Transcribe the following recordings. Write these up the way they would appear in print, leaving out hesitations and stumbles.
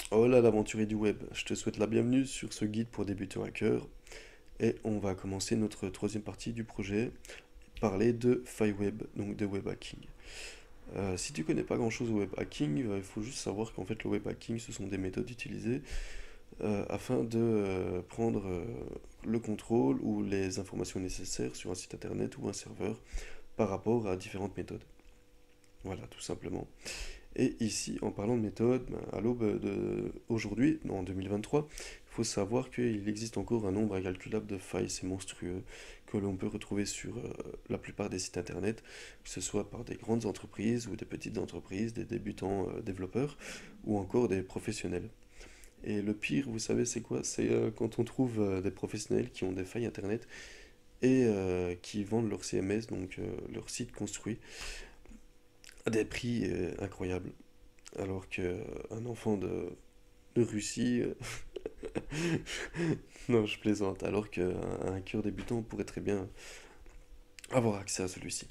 Hola l'aventurier du web, je te souhaite la bienvenue sur ce guide pour débutants hackers et on va commencer notre troisième partie du projet, parler de failles web, donc de web hacking. Si tu connais pas grand chose au web hacking, il faut juste savoir qu'en fait le web hacking ce sont des méthodes utilisées afin de prendre le contrôle ou les informations nécessaires sur un site internet ou un serveur par rapport à différentes méthodes. Voilà, tout simplement. Et ici, en parlant de méthode, ben, à l'aube aujourd'hui, en 2023, il faut savoir qu'il existe encore un nombre incalculable de failles, c'est monstrueux, que l'on peut retrouver sur la plupart des sites internet, que ce soit par des grandes entreprises ou des petites entreprises, des débutants développeurs ou encore des professionnels. Et le pire, vous savez, c'est quoi? C'est quand on trouve des professionnels qui ont des failles internet et qui vendent leur CMS, donc leur site construit, à des prix incroyables. Alors qu'un enfant de Russie, non, je plaisante, alors qu'un hacker débutant pourrait très bien avoir accès à celui-ci.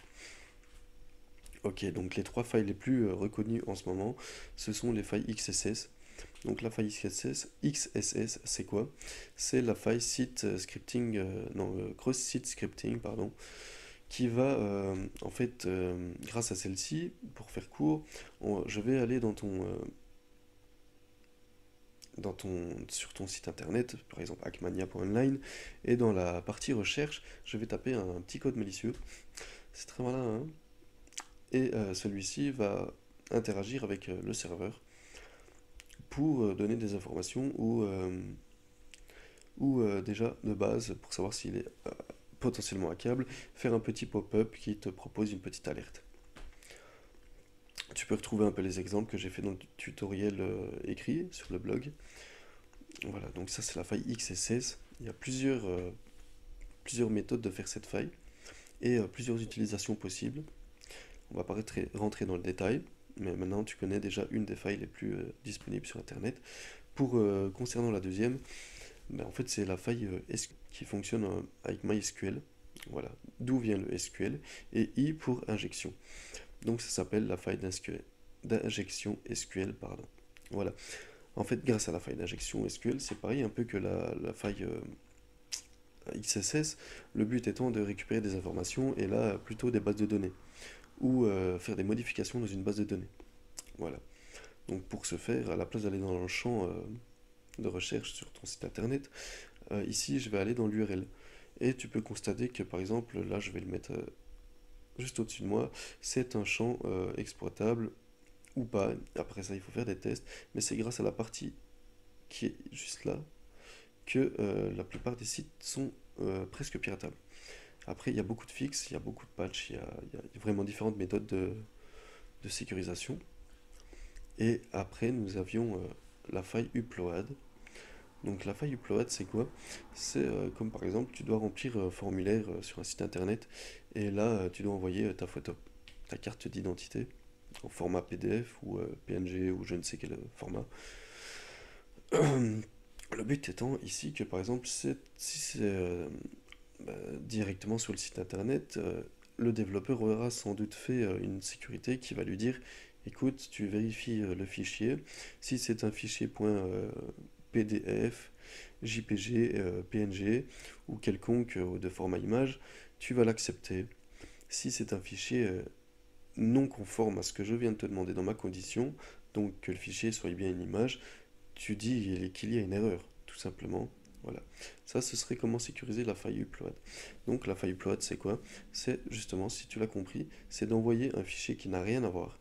Ok, donc les trois failles les plus reconnues en ce moment, ce sont les failles XSS. Donc la faille XSS, c'est quoi? C'est la faille site scripting, non, cross-site scripting, pardon, qui va, en fait, grâce à celle-ci, pour faire court, je vais aller sur ton site internet, par exemple hackmania.online, et dans la partie recherche, je vais taper un petit code malicieux. C'est très malin, hein? Et celui-ci va interagir avec le serveur pour donner des informations ou déjà de base, pour savoir s'il est potentiellement hackable, faire un petit pop-up qui te propose une petite alerte. Tu peux retrouver un peu les exemples que j'ai fait dans le tutoriel écrit sur le blog. Voilà, donc ça c'est la faille XSS. Il y a plusieurs méthodes de faire cette faille et plusieurs utilisations possibles. On va pas rentrer dans le détail, mais maintenant tu connais déjà une des failles les plus disponibles sur Internet. Pour concernant la deuxième, ben, en fait c'est la faille qui fonctionne avec MySQL. Voilà, d'où vient le SQL et I pour injection. Donc ça s'appelle la faille d'injection SQL, pardon. Voilà. En fait, grâce à la faille d'injection SQL, c'est pareil un peu que la faille XSS, le but étant de récupérer des informations et là plutôt des bases de données ou faire des modifications dans une base de données. Voilà. Donc pour ce faire, à la place d'aller dans le champ de recherche sur ton site internet, ici je vais aller dans l'URL. Et tu peux constater que par exemple, là je vais le mettre juste au-dessus de moi, c'est un champ exploitable ou pas. Après ça, il faut faire des tests, mais c'est grâce à la partie qui est juste là que la plupart des sites sont presque piratables. Après, il y a beaucoup de fixes, il y a beaucoup de patchs, il y a vraiment différentes méthodes de sécurisation. Et après, nous avions la faille upload. Donc la faille upload, c'est quoi? C'est comme par exemple, tu dois remplir un formulaire sur un site internet et là, tu dois envoyer ta photo, ta carte d'identité en format PDF ou PNG ou je ne sais quel format. Le but étant ici que par exemple, si c'est directement sur le site internet, le développeur aura sans doute fait une sécurité qui va lui dire, écoute, tu vérifies le fichier, si c'est un fichier .pdf, JPG, PNG ou quelconque de format image, tu vas l'accepter. Si c'est un fichier non conforme à ce que je viens de te demander dans ma condition, donc que le fichier soit bien une image, tu dis qu'il y a une erreur, tout simplement. Voilà. Ça, ce serait comment sécuriser la faille upload. Donc la faille upload, c'est quoi? C'est justement, si tu l'as compris, c'est d'envoyer un fichier qui n'a rien à voir.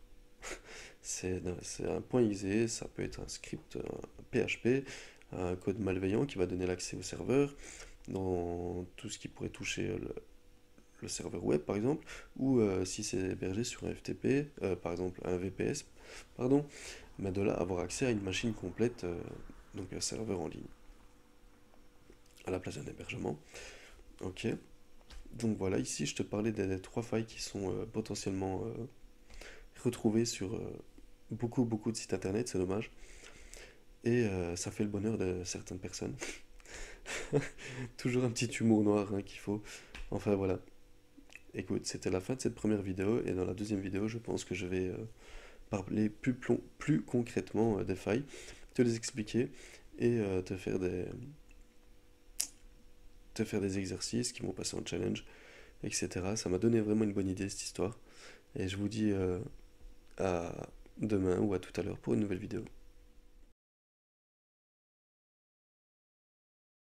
C'est un point .exe, ça peut être un script, un PHP, un code malveillant qui va donner l'accès au serveur, dans tout ce qui pourrait toucher le serveur web par exemple, ou si c'est hébergé sur un FTP, par exemple un VPS, pardon, mais de là avoir accès à une machine complète, donc un serveur en ligne, à la place d'un hébergement. Ok, donc voilà, ici je te parlais des trois failles qui sont potentiellement retrouvées sur beaucoup de sites internet, c'est dommage, et ça fait le bonheur de certaines personnes. Toujours un petit humour noir hein, qu'il faut. Enfin voilà. Écoute, c'était la fin de cette première vidéo, et dans la deuxième vidéo, je pense que je vais parler plus concrètement des failles. te les expliquer et te faire des exercices qui vont passer en challenge, etc. Ça m'a donné vraiment une bonne idée cette histoire. Et je vous dis à demain ou à tout à l'heure pour une nouvelle vidéo.